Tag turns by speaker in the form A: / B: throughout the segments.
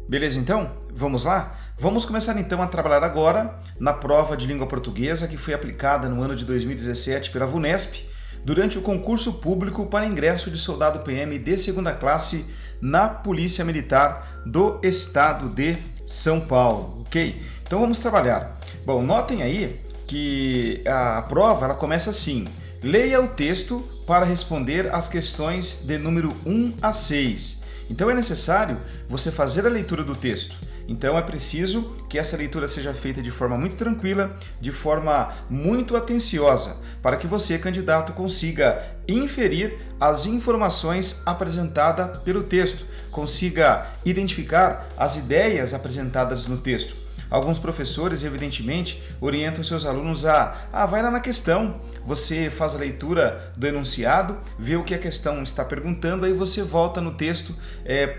A: Beleza, então? Vamos lá? Vamos começar então a trabalhar agora na prova de língua portuguesa que foi aplicada no ano de 2017 pela VUNESP durante o concurso público para ingresso de soldado PM de segunda classe na Polícia Militar do Estado de São Paulo, ok? Então vamos trabalhar. Bom, notem aí que a prova ela começa assim: leia o texto para responder as questões de número 1 a 6. Então é necessário você fazer a leitura do texto. Então é preciso que essa leitura seja feita de forma muito tranquila, de forma muito atenciosa, para que você, candidato, consiga inferir as informações apresentadas pelo texto, consiga identificar as ideias apresentadas no texto. Alguns professores, evidentemente, orientam seus alunos vai lá na questão, você faz a leitura do enunciado, vê o que a questão está perguntando, aí você volta no texto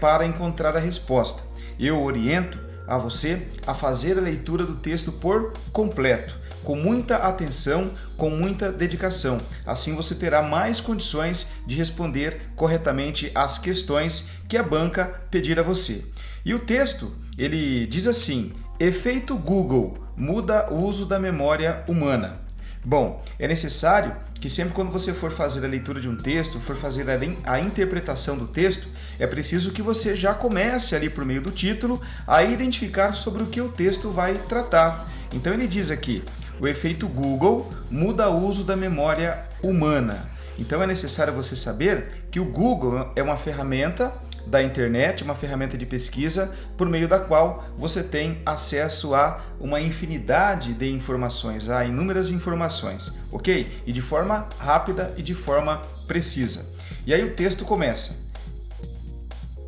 A: para encontrar a resposta. Eu oriento a você a fazer a leitura do texto por completo, com muita atenção, com muita dedicação. Assim você terá mais condições de responder corretamente às questões que a banca pedir a você. E o texto, ele diz assim: efeito Google muda o uso da memória humana. Bom, é necessário que sempre quando você for fazer a leitura de um texto, for fazer a interpretação do texto, é preciso que você já comece ali por meio do título a identificar sobre o que o texto vai tratar. Então ele diz aqui: o efeito Google muda o uso da memória humana. Então é necessário você saber que o Google é uma ferramenta da internet, uma ferramenta de pesquisa por meio da qual você tem acesso a uma infinidade de informações, a inúmeras informações, ok? E de forma rápida e de forma precisa. E aí o texto começa.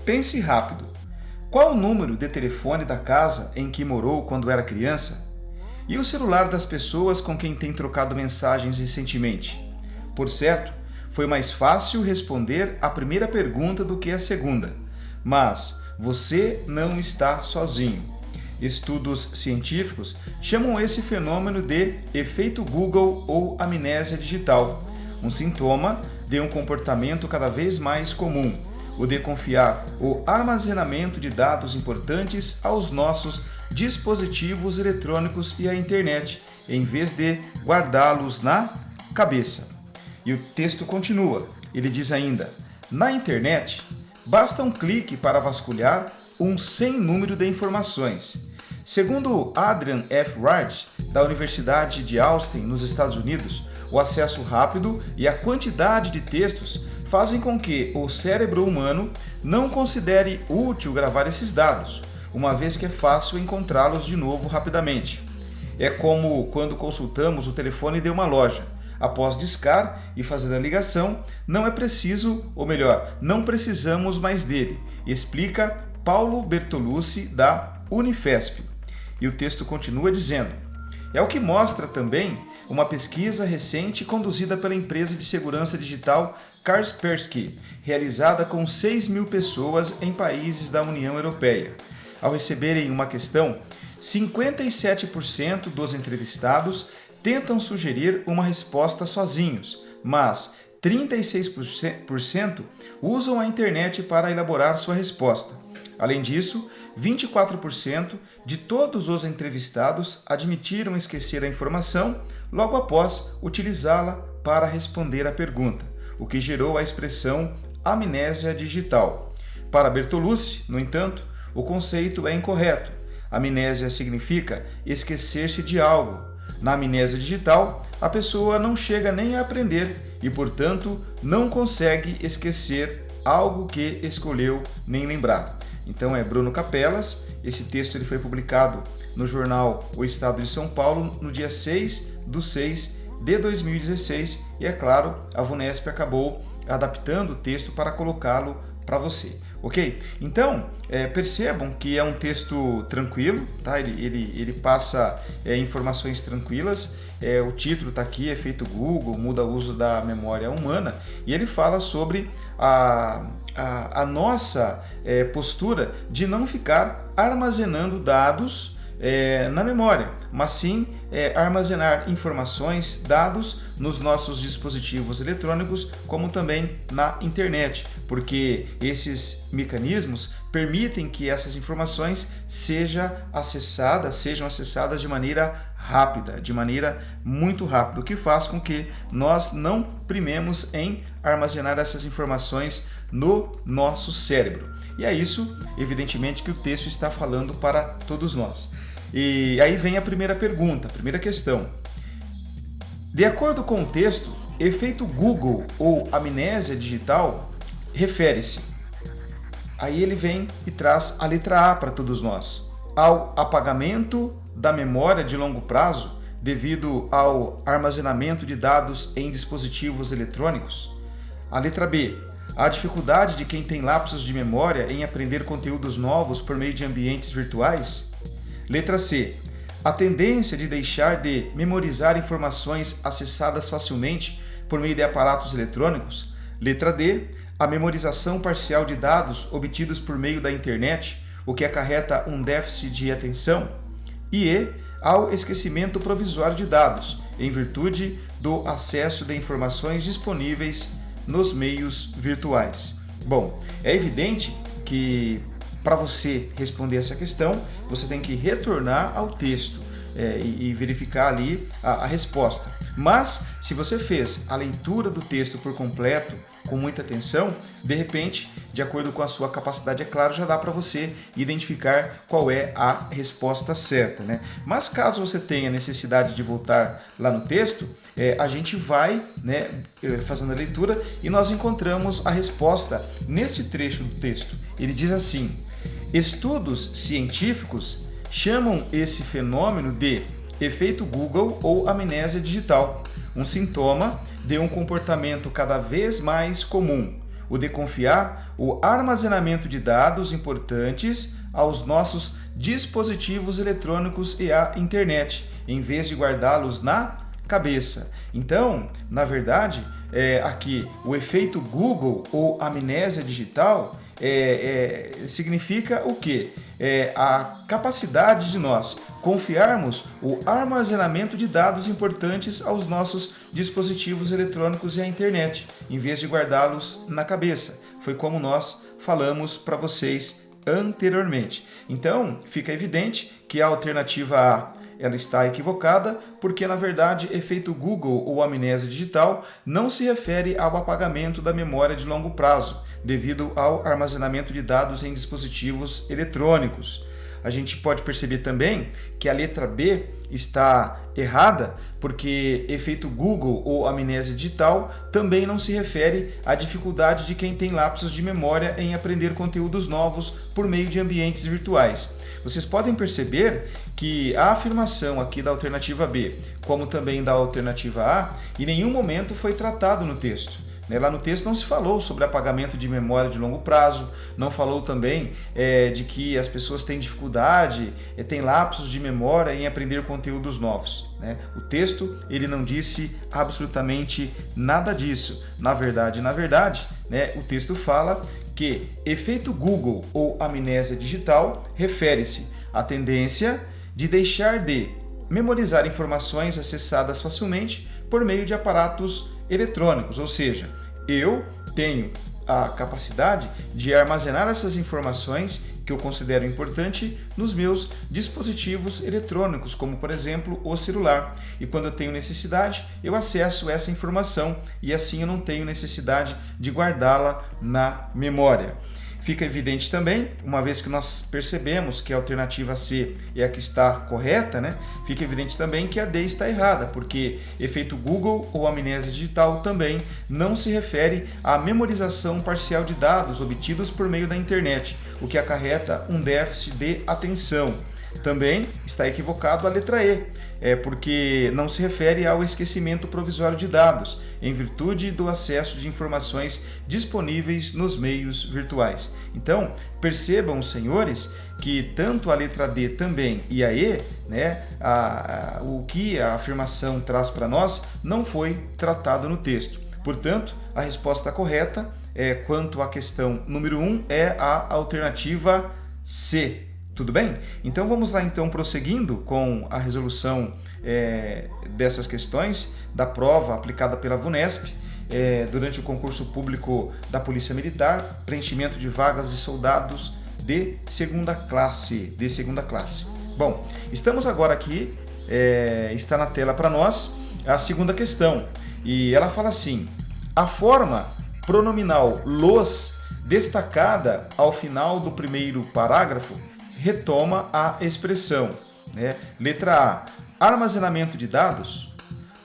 A: Pense rápido. Qual o número de telefone da casa em que morou quando era criança? E o celular das pessoas com quem tem trocado mensagens recentemente? Por certo, foi mais fácil responder a primeira pergunta do que a segunda, mas você não está sozinho. Estudos científicos chamam esse fenômeno de efeito Google ou amnésia digital, um sintoma de um comportamento cada vez mais comum, o de confiar o armazenamento de dados importantes aos nossos dispositivos eletrônicos e à internet, em vez de guardá-los na cabeça. E o texto continua. Ele diz ainda: na internet, basta um clique para vasculhar um sem número de informações. Segundo Adrian F. Wright, da Universidade de Austin, nos Estados Unidos, o acesso rápido e a quantidade de textos fazem com que o cérebro humano não considere útil gravar esses dados, uma vez que é fácil encontrá-los de novo rapidamente. É como quando consultamos o telefone de uma loja. Após discar e fazer a ligação, não é preciso, ou melhor, não precisamos mais dele, explica Paulo Bertolucci, da Unifesp. E o texto continua dizendo: é o que mostra também uma pesquisa recente conduzida pela empresa de segurança digital Kaspersky, realizada com 6.000 pessoas em países da União Europeia. Ao receberem uma questão, 57% dos entrevistados tentam sugerir uma resposta sozinhos, mas 36% usam a internet para elaborar sua resposta. Além disso, 24% de todos os entrevistados admitiram esquecer a informação logo após utilizá-la para responder à pergunta, o que gerou a expressão amnésia digital. Para Bertolucci, no entanto, o conceito é incorreto. Amnésia significa esquecer-se de algo. Na amnésia digital, a pessoa não chega nem a aprender e, portanto, não consegue esquecer algo que escolheu nem lembrar. Então é Bruno Capelas. Esse texto ele foi publicado no jornal O Estado de São Paulo no dia 6/6/2016 e, é claro, a VUNESP acabou adaptando o texto para colocá-lo para você. Ok? Então, percebam que é um texto tranquilo, tá? Ele passa informações tranquilas. O título está aqui, efeito Google, muda o uso da memória humana, e ele fala sobre a nossa postura de não ficar armazenando dados na memória, mas sim armazenar informações, dados nos nossos dispositivos eletrônicos, como também na internet, porque esses mecanismos permitem que essas informações sejam acessadas de maneira rápida, de maneira muito rápida, o que faz com que nós não primemos em armazenar essas informações no nosso cérebro. E é isso, evidentemente, que o texto está falando para todos nós. E aí vem a primeira pergunta, a primeira questão. De acordo com o texto, efeito Google ou amnésia digital refere-se. Aí ele vem e traz a letra A para todos nós. Ao apagamento da memória de longo prazo devido ao armazenamento de dados em dispositivos eletrônicos. A letra B. A dificuldade de quem tem lapsos de memória em aprender conteúdos novos por meio de ambientes virtuais. Letra C. A tendência de deixar de memorizar informações acessadas facilmente por meio de aparatos eletrônicos. Letra D. A memorização parcial de dados obtidos por meio da internet, o que acarreta um déficit de atenção. E ao esquecimento provisório de dados, em virtude do acesso de informações disponíveis nos meios virtuais. Bom, é evidente que para você responder essa questão, você tem que retornar ao texto e verificar ali a resposta. Mas, se você fez a leitura do texto por completo, com muita atenção, de repente, de acordo com a sua capacidade, é claro, já dá para você identificar qual é a resposta certa, né? Mas caso você tenha necessidade de voltar lá no texto, a gente vai, né, fazendo a leitura e nós encontramos a resposta nesse trecho do texto. Ele diz assim: estudos científicos chamam esse fenômeno de efeito Google ou amnésia digital, um sintoma de um comportamento cada vez mais comum, o de confiar o armazenamento de dados importantes aos nossos dispositivos eletrônicos e à internet, em vez de guardá-los na cabeça. Então, na verdade, aqui o efeito Google ou amnésia digital significa o quê? A capacidade de nós confiarmos o armazenamento de dados importantes aos nossos dispositivos eletrônicos e à internet, em vez de guardá-los na cabeça. Foi como nós falamos para vocês anteriormente. Então, fica evidente que a alternativa A ela está equivocada, porque na verdade efeito Google ou amnésia digital não se refere ao apagamento da memória de longo prazo, devido ao armazenamento de dados em dispositivos eletrônicos. A gente pode perceber também que a letra B está errada, porque efeito Google ou amnésia digital também não se refere à dificuldade de quem tem lapsos de memória em aprender conteúdos novos por meio de ambientes virtuais. Vocês podem perceber que a afirmação aqui da alternativa B, como também da alternativa A, em nenhum momento foi tratado no texto. Lá no texto não se falou sobre apagamento de memória de longo prazo, não falou também de que as pessoas têm dificuldade, têm lapsos de memória em aprender conteúdos novos. O texto ele não disse absolutamente nada disso. Na verdade, o texto fala que efeito Google ou amnésia digital refere-se à tendência de deixar de memorizar informações acessadas facilmente por meio de aparatos eletrônicos, ou seja, eu tenho a capacidade de armazenar essas informações que eu considero importante nos meus dispositivos eletrônicos, como por exemplo o celular. E quando eu tenho necessidade, eu acesso essa informação e assim eu não tenho necessidade de guardá-la na memória. Fica evidente também, uma vez que nós percebemos que a alternativa C é a que está correta, fica evidente também que a D está errada, porque efeito Google ou amnésia digital também não se refere à memorização parcial de dados obtidos por meio da internet, o que acarreta um déficit de atenção. Também está equivocado a letra E, porque não se refere ao esquecimento provisório de dados, em virtude do acesso de informações disponíveis nos meios virtuais. Então, percebam, senhores, que tanto a letra D também e a E, o que a afirmação traz para nós, não foi tratado no texto. Portanto, a resposta correta quanto à questão número 1 é a alternativa C. Tudo bem? Então vamos lá então prosseguindo com a resolução dessas questões da prova aplicada pela VUNESP durante o concurso público da Polícia Militar, preenchimento de vagas de soldados de segunda classe. Bom, estamos agora aqui, está na tela para nós a segunda questão e ela fala assim: a forma pronominal los destacada ao final do primeiro parágrafo retoma a expressão, né? Letra A, armazenamento de dados,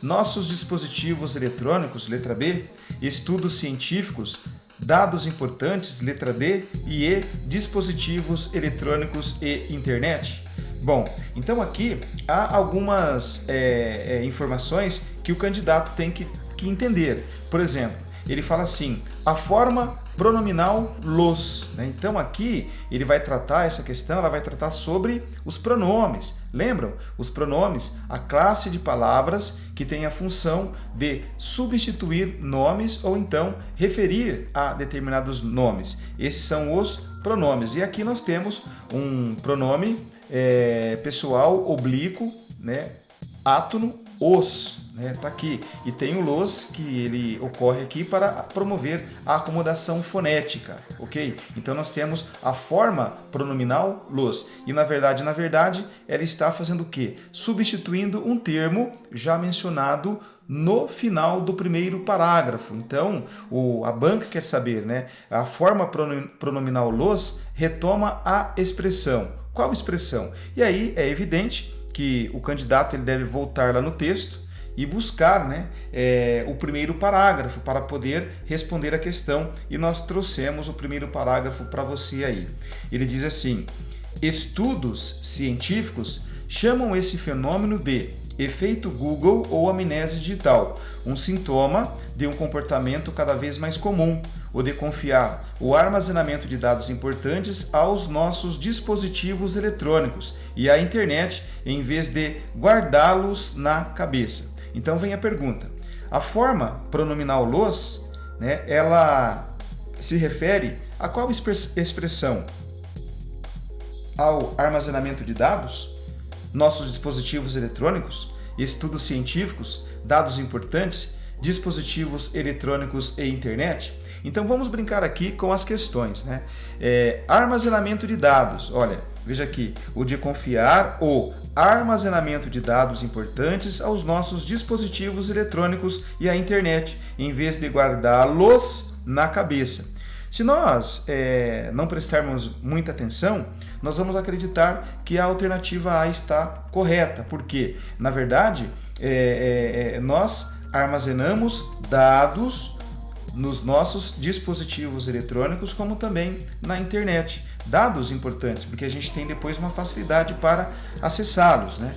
A: nossos dispositivos eletrônicos, letra B, estudos científicos, dados importantes, letra D, e E, dispositivos eletrônicos e internet. Bom, então aqui há algumas informações que o candidato tem que entender. Por exemplo, ele fala assim, a forma pronominal los, né? Então aqui ele vai tratar essa questão, ela vai tratar sobre os pronomes. Lembram? Os pronomes, a classe de palavras que tem a função de substituir nomes ou então referir a determinados nomes. Esses são os pronomes. E aqui nós temos um pronome pessoal oblíquo, né? Átono, os. Tá aqui. E tem o los, que ele ocorre aqui para promover a acomodação fonética, ok? Então nós temos a forma pronominal los. E na verdade, ela está fazendo o quê? Substituindo um termo já mencionado no final do primeiro parágrafo. Então, a banca quer saber, né? A forma pronominal los retoma a expressão. Qual expressão? E aí é evidente que o candidato ele deve voltar lá no texto e buscar, né, o primeiro parágrafo para poder responder a questão. E nós trouxemos o primeiro parágrafo para você aí. Ele diz assim: estudos científicos chamam esse fenômeno de efeito Google ou amnésia digital, um sintoma de um comportamento cada vez mais comum, o de confiar o armazenamento de dados importantes aos nossos dispositivos eletrônicos e à internet em vez de guardá-los na cabeça. Então vem a pergunta: a forma pronominal los, né, ela se refere a qual expressão? Ao armazenamento de dados, nossos dispositivos eletrônicos, estudos científicos, dados importantes, dispositivos eletrônicos e internet? Então vamos brincar aqui com as questões, né? Armazenamento de dados, olha, veja aqui, o de confiar o armazenamento de dados importantes aos nossos dispositivos eletrônicos e à internet, em vez de guardá-los na cabeça. Se nós não prestarmos muita atenção, nós vamos acreditar que a alternativa A está correta, porque, na verdade, nós armazenamos dados nos nossos dispositivos eletrônicos, como também na internet. Dados importantes, porque a gente tem depois uma facilidade para acessá-los, né?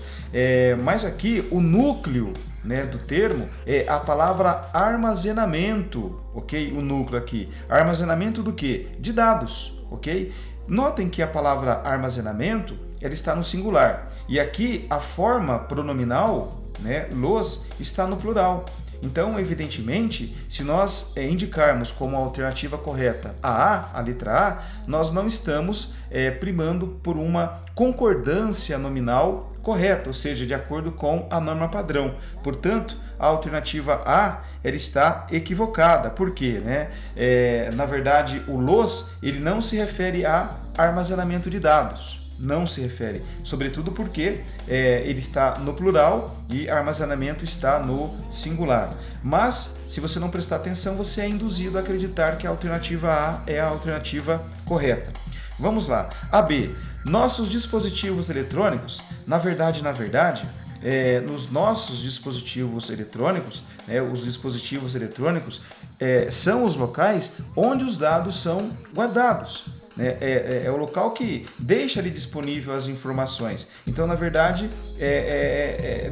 A: Mas aqui o núcleo, né, do termo é a palavra armazenamento, ok? O núcleo aqui. Armazenamento do quê? De dados, ok? Notem que a palavra armazenamento ela está no singular e aqui a forma pronominal, né, los, está no plural. Então, evidentemente, se nós indicarmos como alternativa correta a letra A, nós não estamos primando por uma concordância nominal correta, ou seja, de acordo com a norma padrão. Portanto, a alternativa A ela está equivocada. Por quê? Né? Na verdade, o los ele não se refere a armazenamento de dados. Não se refere, sobretudo porque ele está no plural e armazenamento está no singular. Mas, se você não prestar atenção, você é induzido a acreditar que a alternativa A é a alternativa correta. Vamos lá. A B. Nossos dispositivos eletrônicos, na verdade, nos nossos dispositivos eletrônicos, os dispositivos eletrônicos são os locais onde os dados são guardados. É o local que deixa ali disponível as informações. Então, na verdade,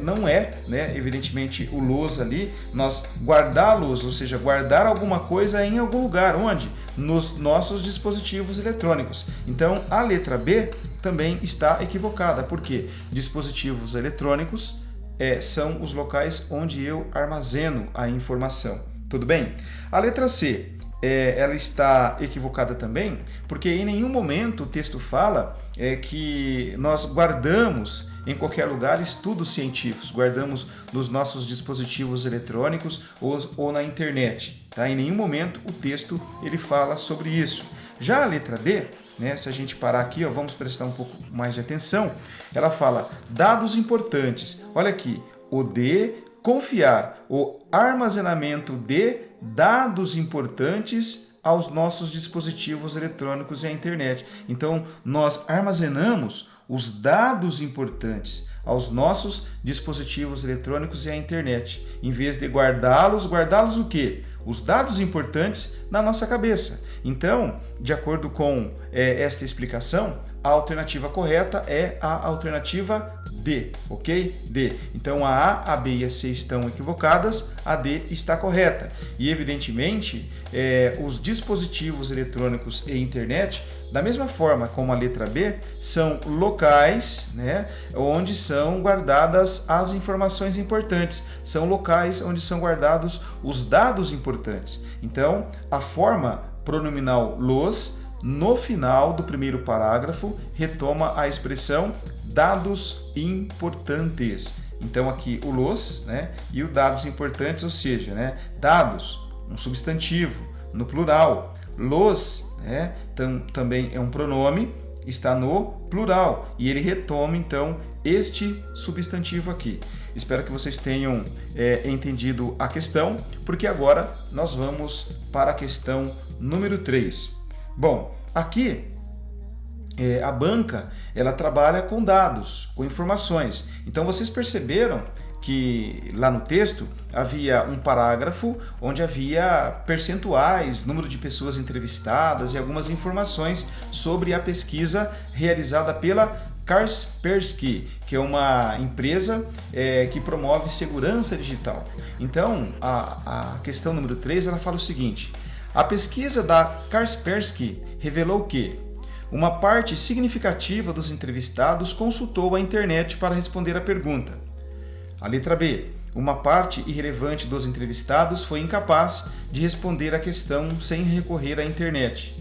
A: não é, né, evidentemente, o los ali, nós guardá-los, ou seja, guardar alguma coisa em algum lugar. Onde? Nos nossos dispositivos eletrônicos. Então, a letra B também está equivocada, porque dispositivos eletrônicos são os locais onde eu armazeno a informação. Tudo bem? A letra C. ela está equivocada também, porque em nenhum momento o texto fala que nós guardamos em qualquer lugar estudos científicos, guardamos nos nossos dispositivos eletrônicos ou na internet. Tá? Em nenhum momento o texto ele fala sobre isso. Já a letra D, né, se a gente parar aqui, vamos prestar um pouco mais de atenção, ela fala dados importantes. Olha aqui, o D, confiar o armazenamento de dados importantes aos nossos dispositivos eletrônicos e à internet. Então, nós armazenamos os dados importantes aos nossos dispositivos eletrônicos e à internet. Em vez de guardá-los o quê? Os dados importantes na nossa cabeça. Então, de acordo com esta explicação, a alternativa correta é a alternativa D, ok? D. Então a A, B e a C estão equivocadas, a D está correta. E evidentemente, os dispositivos eletrônicos e internet, da mesma forma como a letra B, são locais, né, onde são guardadas as informações importantes. São locais onde são guardados os dados importantes. Então, a forma pronominal los, no final do primeiro parágrafo, retoma a expressão dados importantes. Então aqui o los, né, e o dados importantes, ou seja, né, dados, um substantivo, no plural. Los, né, também é um pronome, está no plural, e ele retoma então este substantivo aqui. Espero que vocês tenham entendido a questão, porque agora nós vamos para a questão número 3. Bom, aqui a banca ela trabalha com dados, com informações. Então vocês perceberam que lá no texto havia um parágrafo onde havia percentuais, número de pessoas entrevistadas e algumas informações sobre a pesquisa realizada pela Kaspersky, que é uma empresa que promove segurança digital. Então, a questão número 3 ela fala o seguinte: a pesquisa da Kaspersky revelou que uma parte significativa dos entrevistados consultou a internet para responder à pergunta. A letra B. Uma parte irrelevante dos entrevistados foi incapaz de responder à questão sem recorrer à internet.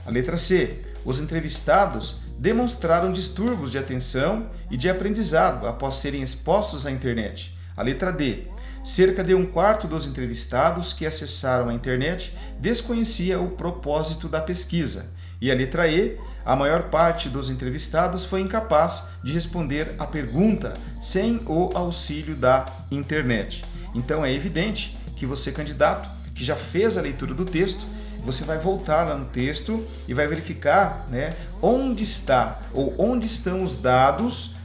A: A letra C. Os entrevistados demonstraram distúrbios de atenção e de aprendizado após serem expostos à internet. A letra D. Cerca de 1/4 dos entrevistados que acessaram a internet desconhecia o propósito da pesquisa. E a letra E. A maior parte dos entrevistados foi incapaz de responder à pergunta sem o auxílio da internet. Então é evidente que você, candidato, que já fez a leitura do texto, você vai voltar lá no texto e vai verificar, né, onde estão os dados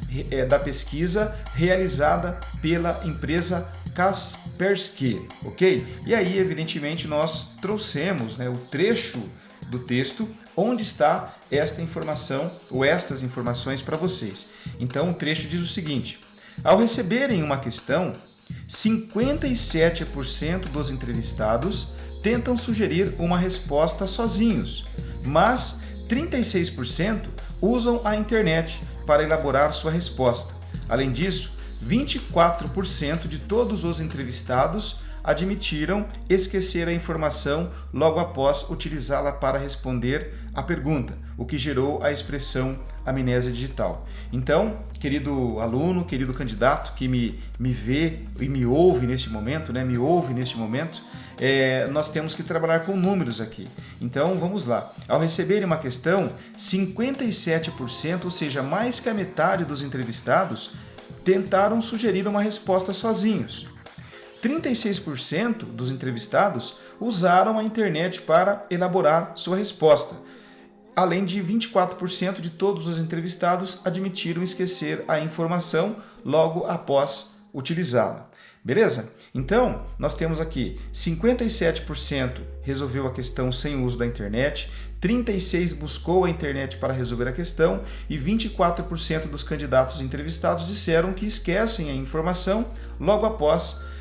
A: da pesquisa realizada pela empresa Kaspersky, ok? E aí, evidentemente, nós trouxemos, né, o trecho do texto onde está esta informação ou estas informações para vocês. Então, o trecho diz o seguinte: ao receberem uma questão, 57% dos entrevistados tentam sugerir uma resposta sozinhos, mas 36% usam a internet para elaborar sua resposta. Além disso, 24% de todos os entrevistados admitiram esquecer a informação logo após utilizá-la para responder à pergunta, o que gerou a expressão amnésia digital. Então, querido aluno, querido candidato que me vê e me ouve neste momento, né? Nós temos que trabalhar com números aqui. Então, vamos lá. Ao receberem uma questão, 57%, ou seja, mais que a metade dos entrevistados, tentaram sugerir uma resposta sozinhos. 36% dos entrevistados usaram a internet para elaborar sua resposta, além de 24% de todos os entrevistados admitiram esquecer a informação logo após utilizá-la. Beleza? Então, nós temos aqui 57% resolveu a questão sem o uso da internet, 36% buscou a internet para resolver a questão e 24% dos candidatos entrevistados disseram que esquecem a informação logo após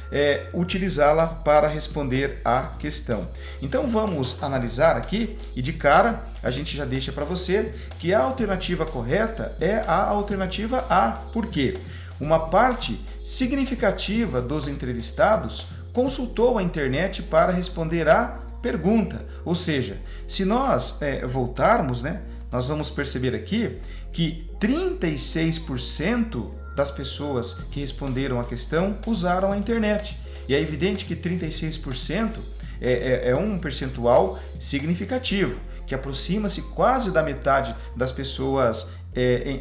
A: utilizá-la para responder à questão. Então vamos analisar aqui e de cara a gente já deixa para você que a alternativa correta é a alternativa A. Por quê? Uma parte significativa dos entrevistados consultou a internet para responder à pergunta. Ou seja, se nós voltarmos, né, nós vamos perceber aqui que 36% das pessoas que responderam a questão usaram a internet. E é evidente que 36% é um percentual significativo, que aproxima-se quase da metade das pessoas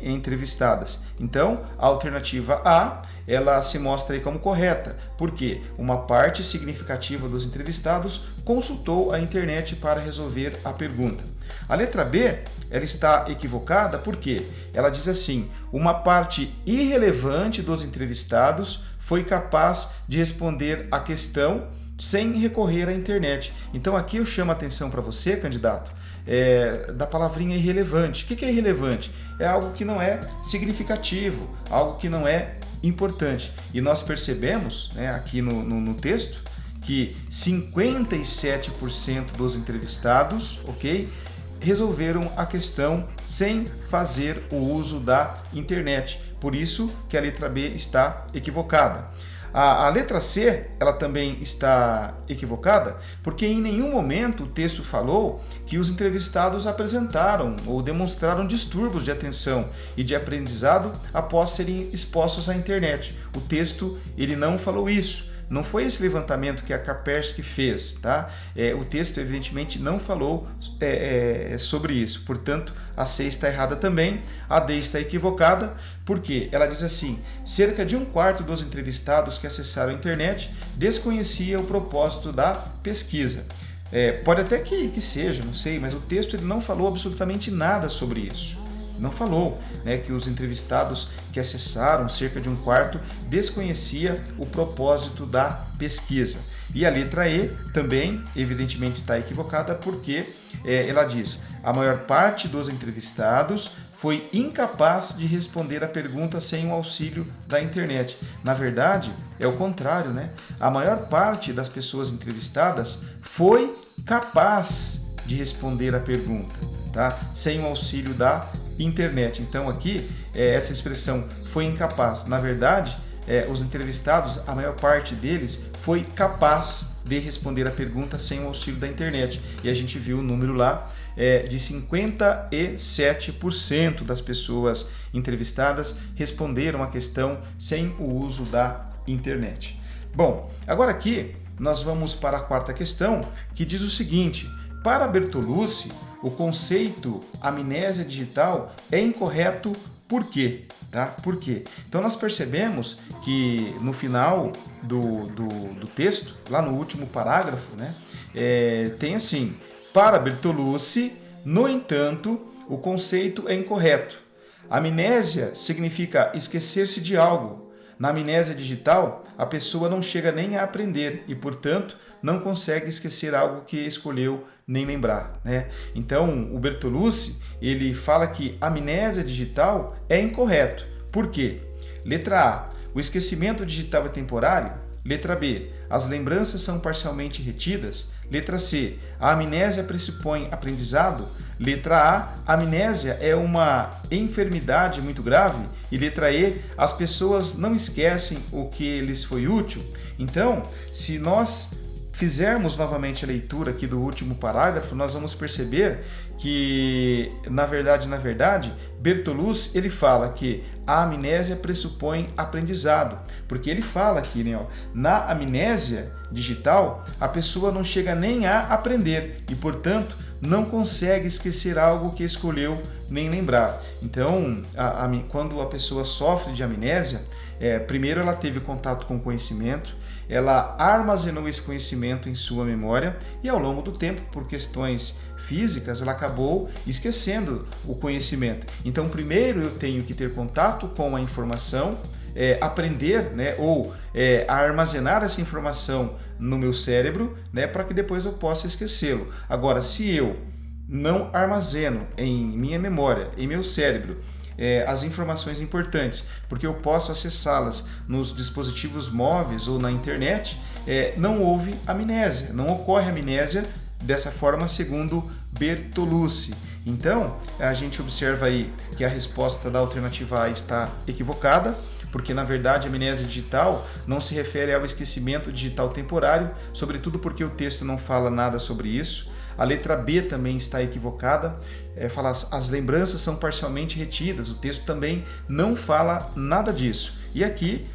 A: entrevistadas. Então, a alternativa A, ela se mostra aí como correta, porque uma parte significativa dos entrevistados consultou a internet para resolver a pergunta. A letra B, ela está equivocada porque ela diz assim: uma parte irrelevante dos entrevistados foi capaz de responder a questão sem recorrer à internet. Então aqui eu chamo a atenção para você, candidato, da palavrinha irrelevante. O que é irrelevante? É algo que não é significativo, algo que não é importante. E nós percebemos, né, aqui no texto que 57% dos entrevistados, resolveram a questão sem fazer o uso da internet. Por isso que a letra B está equivocada. A letra C, ela também está equivocada, porque em nenhum momento o texto falou que os entrevistados apresentaram ou demonstraram distúrbios de atenção e de aprendizado após serem expostos à internet. O texto, ele não falou isso. Não foi esse levantamento que a Kaspersky fez, tá? O texto, evidentemente, não falou sobre isso. Portanto, a C está errada também, a D está equivocada, porque ela diz assim: cerca de 1/4 dos entrevistados que acessaram a internet desconhecia o propósito da pesquisa. Pode até que seja, não sei, mas o texto ele não falou absolutamente nada sobre isso. Não falou, né, que os entrevistados que acessaram, cerca de 1/4, desconhecia o propósito da pesquisa. E a letra E também, evidentemente, está equivocada, porque ela diz: a maior parte dos entrevistados foi incapaz de responder a pergunta sem o auxílio da internet. Na verdade, é o contrário, né? A maior parte das pessoas entrevistadas foi capaz de responder a pergunta, tá? Sem o auxílio da internet. Então aqui, essa expressão foi incapaz, na verdade, os entrevistados, a maior parte deles foi capaz de responder a pergunta sem o auxílio da internet. E a gente viu o número lá de 57% das pessoas entrevistadas responderam a questão sem o uso da internet. Bom, agora aqui nós vamos para a quarta questão, que diz o seguinte: para Bertolucci, o conceito amnésia digital é incorreto por quê? Tá? Por quê? Então nós percebemos que no final do texto, lá no último parágrafo, né, tem assim: para Bertolucci, no entanto, o conceito é incorreto. Amnésia significa esquecer-se de algo. Na amnésia digital, a pessoa não chega nem a aprender e, portanto, não consegue esquecer algo que escolheu nem lembrar, né? Então, o Bertolucci, ele fala que a amnésia digital é incorreto. Por quê? Letra A, o esquecimento digital é temporário. Letra B, as lembranças são parcialmente retidas. Letra C, a amnésia pressupõe aprendizado. Letra A, a amnésia é uma enfermidade muito grave. E letra E, as pessoas não esquecem o que lhes foi útil. Então, se nós fizermos novamente a leitura aqui do último parágrafo, nós vamos perceber que, na verdade, Bertolucci, ele fala que a amnésia pressupõe aprendizado, porque ele fala aqui, né, na amnésia digital, a pessoa não chega nem a aprender e, portanto, não consegue esquecer algo que escolheu nem lembrar. Então, quando a pessoa sofre de amnésia, primeiro ela teve contato com o conhecimento, ela armazenou esse conhecimento em sua memória e ao longo do tempo, por questões físicas, ela acabou esquecendo o conhecimento. Então, primeiro eu tenho que ter contato com a informação, aprender, né, ou armazenar essa informação no meu cérebro, né, para que depois eu possa esquecê-lo. Agora, se eu não armazeno em minha memória, em meu cérebro, as informações importantes, porque eu posso acessá-las nos dispositivos móveis ou na internet, não houve amnésia, não ocorre amnésia dessa forma, segundo Bertolucci. Então, a gente observa aí que a resposta da alternativa A está equivocada, porque na verdade a amnésia digital não se refere ao esquecimento digital temporário, sobretudo porque o texto não fala nada sobre isso. A letra B também está equivocada, fala as lembranças são parcialmente retidas, o texto também não fala nada disso. E aqui,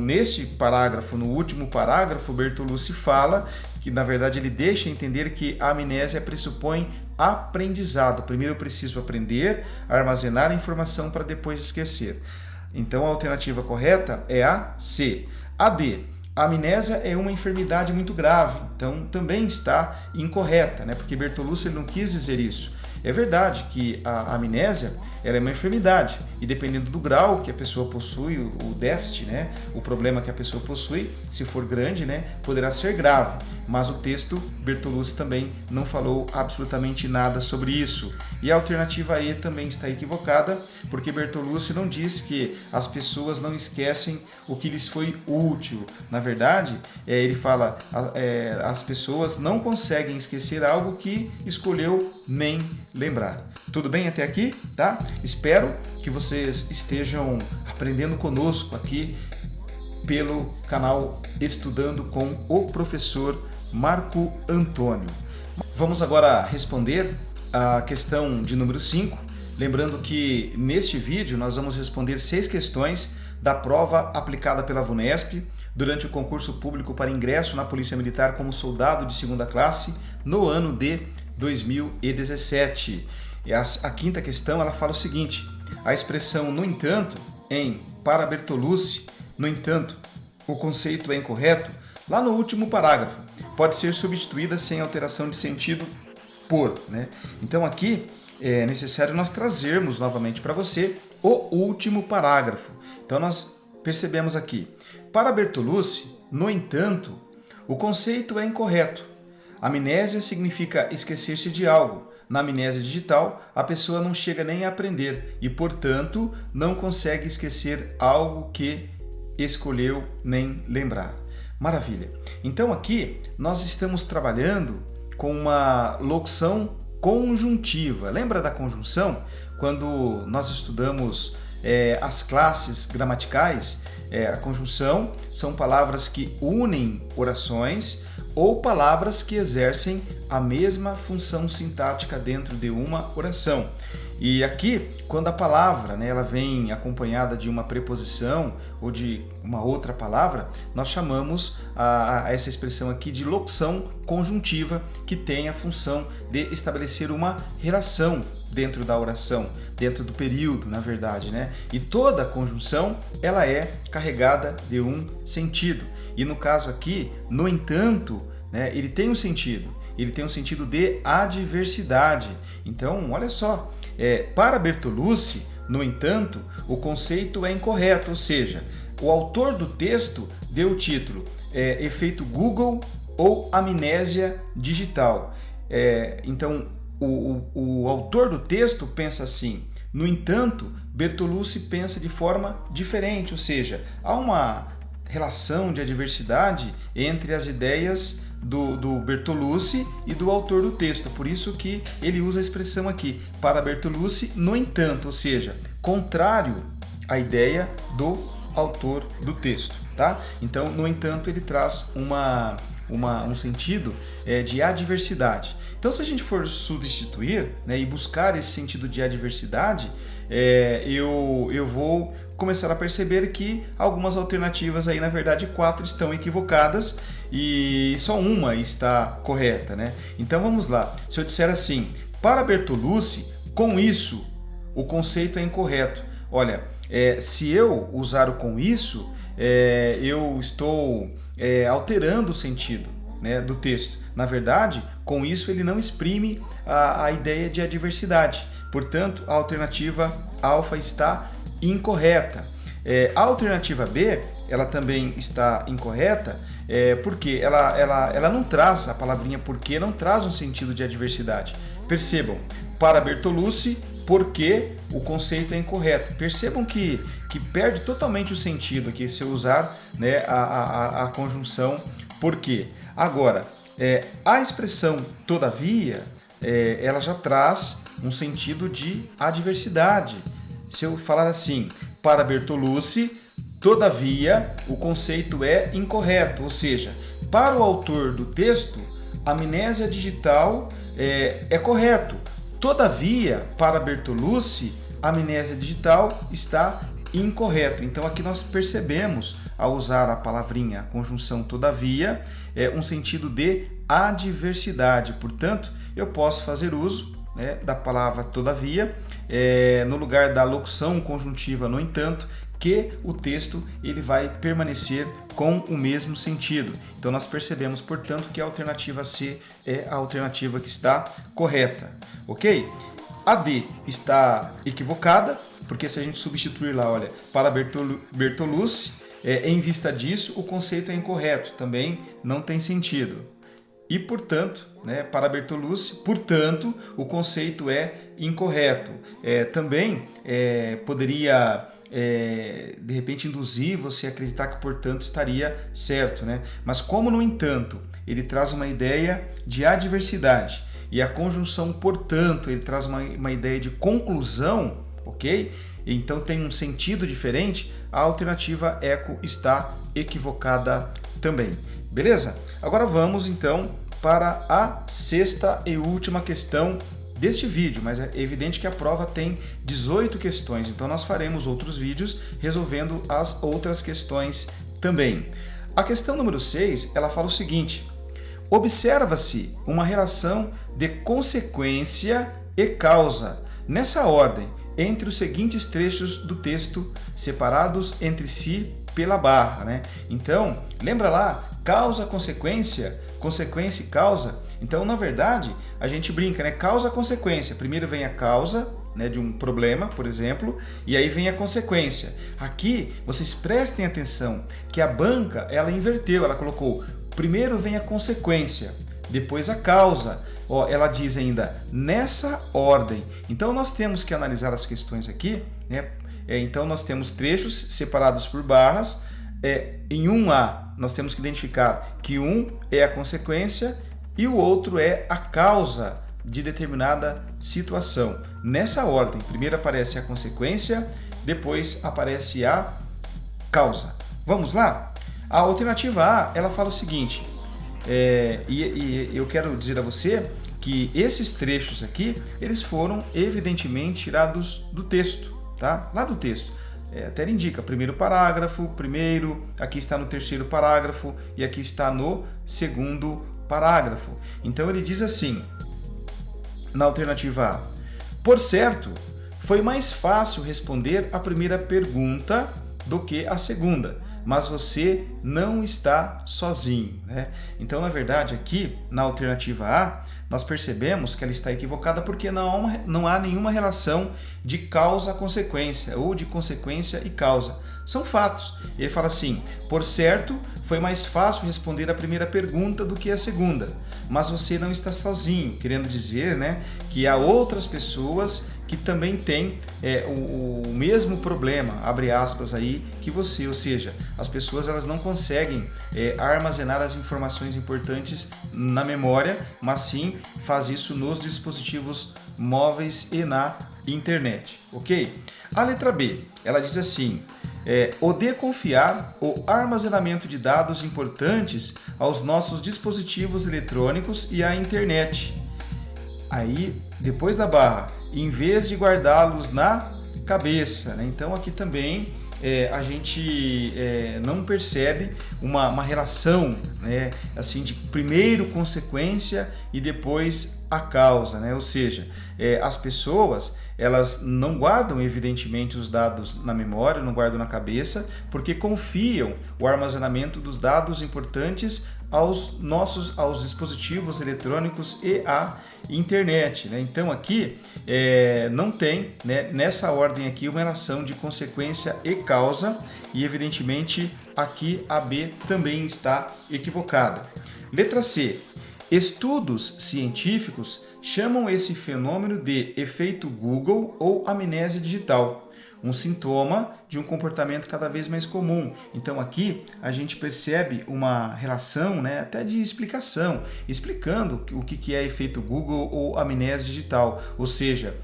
A: neste parágrafo, no último parágrafo, Bertolucci fala que na verdade ele deixa entender que a amnésia pressupõe aprendizado. Primeiro eu preciso aprender, armazenar a informação para depois esquecer. Então a alternativa correta é a C. A D. A amnésia é uma enfermidade muito grave, então também está incorreta, né? Porque Bertolucci não quis dizer isso. É verdade que a amnésia ela é uma enfermidade e dependendo do grau que a pessoa possui, o déficit, né, o problema que a pessoa possui, se for grande, né, poderá ser grave. Mas o texto, Bertolucci também não falou absolutamente nada sobre isso. E a alternativa E também está equivocada, porque Bertolucci não diz que as pessoas não esquecem o que lhes foi útil. Na verdade, ele fala as pessoas não conseguem esquecer algo que escolheu nem lembrar. Tudo bem até aqui? Tá? Espero que vocês estejam aprendendo conosco aqui pelo canal Estudando com o Professor Marco Antônio. Vamos agora responder a questão de número 5. Lembrando que neste vídeo nós vamos responder 6 questões da prova aplicada pela VUNESP durante o concurso público para ingresso na Polícia Militar como soldado de 2ª classe no ano de 2017. E a quinta questão ela fala o seguinte: a expressão no entanto, para Bertolucci, no entanto, o conceito é incorreto, lá no último parágrafo, pode ser substituída sem alteração de sentido por, né? Então aqui é necessário nós trazermos novamente para você o último parágrafo. Então nós percebemos aqui, para Bertolucci, no entanto, o conceito é incorreto. Amnésia significa esquecer-se de algo. Na amnésia digital, a pessoa não chega nem a aprender e, portanto, não consegue esquecer algo que escolheu nem lembrar. Maravilha! Então aqui nós estamos trabalhando com uma locução conjuntiva. Lembra da conjunção? Quando nós estudamos as classes gramaticais, a conjunção são palavras que unem orações ou palavras que exercem a mesma função sintática dentro de uma oração. E aqui, quando a palavra ela vem acompanhada de uma preposição ou de uma outra palavra, nós chamamos a essa expressão aqui de locução conjuntiva, que tem a função de estabelecer uma relação dentro da oração, dentro do período, na verdade, né? E toda conjunção ela é carregada de um sentido. E no caso aqui, no entanto, né, ele tem um sentido. Ele tem um sentido de adversidade. Então, olha só, para Bertolucci, no entanto, o conceito é incorreto, ou seja, o autor do texto deu o título Efeito Google ou Amnésia Digital. Então, o autor do texto pensa assim. No entanto, Bertolucci pensa de forma diferente, ou seja, há uma relação de adversidade entre as ideias do Bertolucci e do autor do texto. Por isso que ele usa a expressão aqui, para Bertolucci, no entanto, ou seja, contrário à ideia do autor do texto, tá? Então, no entanto, ele traz um sentido de adversidade. Então, se a gente for substituir, né, e buscar esse sentido de adversidade, eu vou começar a perceber que algumas alternativas aí, na verdade, 4 estão equivocadas e só uma está correta, né? Então vamos lá. Se eu disser assim, para Bertolucci, com isso, o conceito é incorreto. Olha, se eu usar o com isso, eu estou alterando o sentido, né, do texto. Na verdade, com isso ele não exprime a ideia de adversidade. Portanto, a alternativa alfa está incorreta. A alternativa B, ela também está incorreta, porque ela não traz, a palavrinha porque não traz um sentido de adversidade. Percebam, para Bertolucci, porque o conceito é incorreto. Percebam que perde totalmente o sentido aqui se eu usar, né, a conjunção porque. Agora, a expressão todavia, ela já traz um sentido de adversidade. Se eu falar assim, para Bertolucci, todavia, o conceito é incorreto, ou seja, para o autor do texto, amnésia digital é correto. Todavia, para Bertolucci, amnésia digital está incorreto. Então aqui nós percebemos, ao usar a palavrinha, a conjunção todavia, um sentido de adversidade. Portanto, eu posso fazer uso da palavra todavia no lugar da locução conjuntiva no entanto, que o texto ele vai permanecer com o mesmo sentido. Então nós percebemos, portanto, que a alternativa C é a alternativa que está correta, ok? A D está equivocada, porque se a gente substituir lá, olha, para Bertolucci, em vista disso, o conceito é incorreto, também não tem sentido. E, portanto, para Bertolucci, portanto, o conceito é incorreto. Também poderia, de repente, induzir você a acreditar que, portanto, estaria certo, Mas como, no entanto, ele traz uma ideia de adversidade e a conjunção, portanto, ele traz uma ideia de conclusão, ok? Então tem um sentido diferente, a alternativa eco está equivocada também. Beleza? Agora vamos então para a sexta e última questão deste vídeo, mas é evidente que a prova tem 18 questões, então nós faremos outros vídeos resolvendo as outras questões também. A questão número 6, ela fala o seguinte: observa-se uma relação de consequência e causa, nessa ordem, entre os seguintes trechos do texto, separados entre si pela barra, Então, lembra lá, causa, consequência, consequência e causa. Então, na verdade, a gente brinca, causa, consequência. Primeiro vem a causa, de um problema, por exemplo, e aí vem a consequência. Aqui, vocês prestem atenção que a banca, ela inverteu, ela colocou, primeiro vem a consequência, depois a causa. Ela diz ainda, nessa ordem. Então, nós temos que analisar as questões aqui, Então, nós temos trechos separados por barras. Em 1A, nós temos que identificar que um é a consequência e o outro é a causa de determinada situação. Nessa ordem, primeiro aparece a consequência, depois aparece a causa. Vamos lá? A alternativa A, ela fala o seguinte, e eu quero dizer a você que esses trechos aqui, eles foram evidentemente tirados do texto, tá? Lá do texto. Até ele indica, primeiro parágrafo, aqui está no terceiro parágrafo e aqui está no segundo parágrafo. Então ele diz assim, na alternativa A, por certo, foi mais fácil responder a primeira pergunta do que a segunda, mas você não está sozinho, Então, na verdade, aqui, na alternativa A, nós percebemos que ela está equivocada porque não há nenhuma relação de causa-consequência ou de consequência e causa. São fatos. Ele fala assim, por certo, foi mais fácil responder a primeira pergunta do que a segunda, mas você não está sozinho, querendo dizer, que há outras pessoas que também têm o mesmo problema, abre aspas aí, que você, ou seja, as pessoas elas não conseguem armazenar as informações importantes na memória, mas sim faz isso nos dispositivos móveis e na internet, ok? A letra B, ela diz assim, o de confiar o armazenamento de dados importantes aos nossos dispositivos eletrônicos e à internet. Aí, depois da barra, em vez de guardá-los na cabeça, Então aqui também a gente não percebe uma relação, assim, de primeiro consequência e depois a causa, Ou seja, as pessoas elas não guardam evidentemente os dados na memória, não guardam na cabeça, porque confiam o armazenamento dos dados importantes aos dispositivos eletrônicos e à internet, Então aqui não tem, nessa ordem aqui, uma relação de consequência e causa, e evidentemente aqui a B também está equivocada. Letra C. Estudos científicos chamam esse fenômeno de efeito Google ou amnésia digital. um sintoma de um comportamento cada vez mais comum. Então aqui a gente percebe uma relação, né, até de explicação, explicando o que é efeito Google ou amnésia digital, ou seja,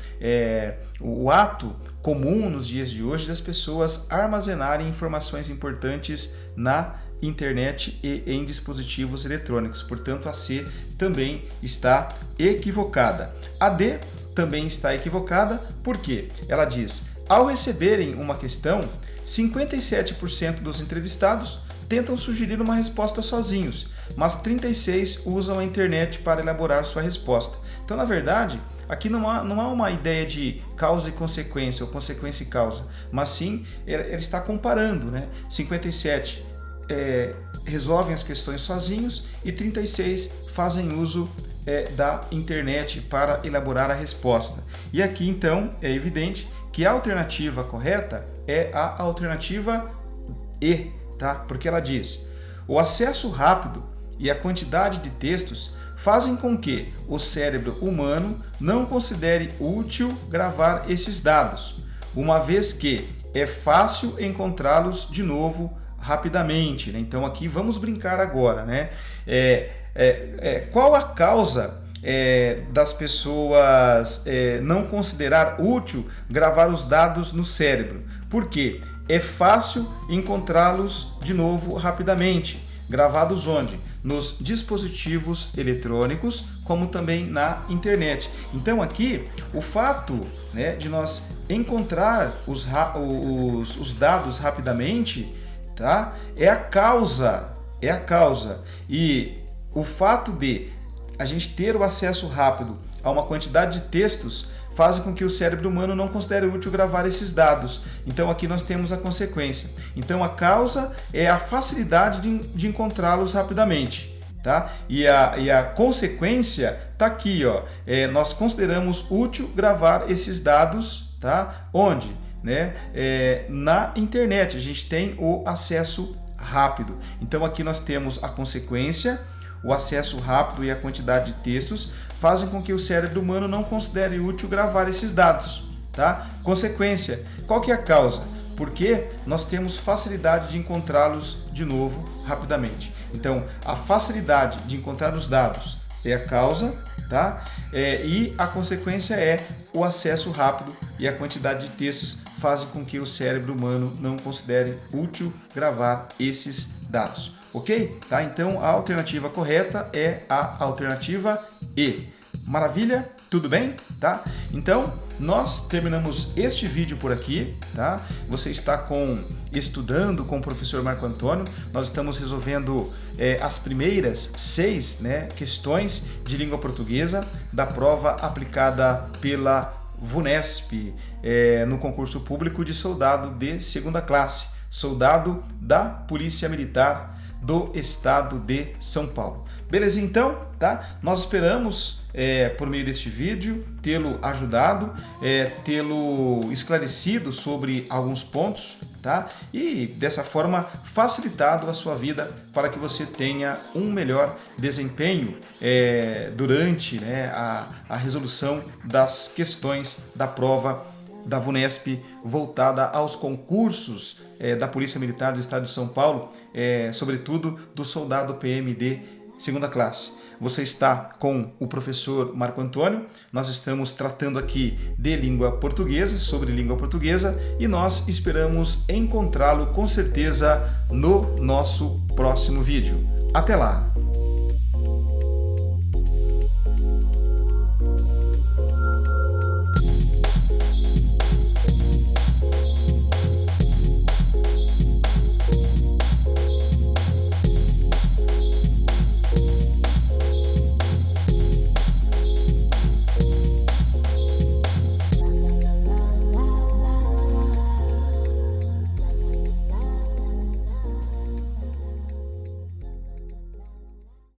A: o ato comum nos dias de hoje das pessoas armazenarem informações importantes na internet e em dispositivos eletrônicos. Portanto, a C também está equivocada. A D também está equivocada porque ela diz: ao receberem uma questão, 57% dos entrevistados tentam sugerir uma resposta sozinhos, mas 36% usam a internet para elaborar sua resposta. Então, na verdade, aqui não há uma ideia de causa e consequência, ou consequência e causa, mas sim, ele está comparando, né? 57% resolvem as questões sozinhos e 36% fazem uso da internet para elaborar a resposta. E aqui, então, é evidente que a alternativa correta é a alternativa E, tá? Porque ela diz: o acesso rápido e a quantidade de textos fazem com que o cérebro humano não considere útil gravar esses dados, uma vez que é fácil encontrá-los de novo rapidamente, né? Então aqui vamos brincar agora, né? Qual a causa das pessoas não considerar útil gravar os dados no cérebro? Porque é fácil encontrá-los de novo rapidamente. Gravados onde? Nos dispositivos eletrônicos, como também na internet. Então aqui, o fato, né, de nós encontrar os dados rapidamente, tá, é a causa. E o fato de a gente ter o acesso rápido a uma quantidade de textos faz com que o cérebro humano não considere útil gravar esses dados. Então aqui nós temos a consequência. Então a causa é a facilidade de encontrá-los rapidamente, tá? E a consequência está aqui, ó. Nós consideramos útil gravar esses dados, tá? Onde? Né? Na internet a gente tem o acesso rápido. Então aqui nós temos a consequência, o acesso rápido e a quantidade de textos fazem com que o cérebro humano não considere útil gravar esses dados, tá? Consequência, qual que é a causa? Porque nós temos facilidade de encontrá-los de novo rapidamente. Então, a facilidade de encontrar os dados é a causa, tá? E a consequência é o acesso rápido e a quantidade de textos fazem com que o cérebro humano não considere útil gravar esses dados. Ok? Tá? Então a alternativa correta é a alternativa E. Maravilha? Tudo bem? Tá? Então nós terminamos este vídeo por aqui, tá? Você está estudando com o professor Marco Antônio. Nós estamos resolvendo as primeiras 6, né, questões de língua portuguesa da prova aplicada pela VUNESP no concurso público de soldado de segunda classe, soldado da Polícia Militar do Estado de São Paulo. Beleza, então, tá? Nós esperamos, por meio deste vídeo, tê-lo ajudado, tê-lo esclarecido sobre alguns pontos, tá? E dessa forma facilitado a sua vida para que você tenha um melhor desempenho durante, né, a resolução das questões da prova da VUNESP voltada aos concursos da Polícia Militar do Estado de São Paulo, sobretudo do soldado PM de segunda classe. Você está com o professor Marco Antônio, nós estamos tratando aqui de língua portuguesa, sobre língua portuguesa, e nós esperamos encontrá-lo com certeza no nosso próximo vídeo. Até lá!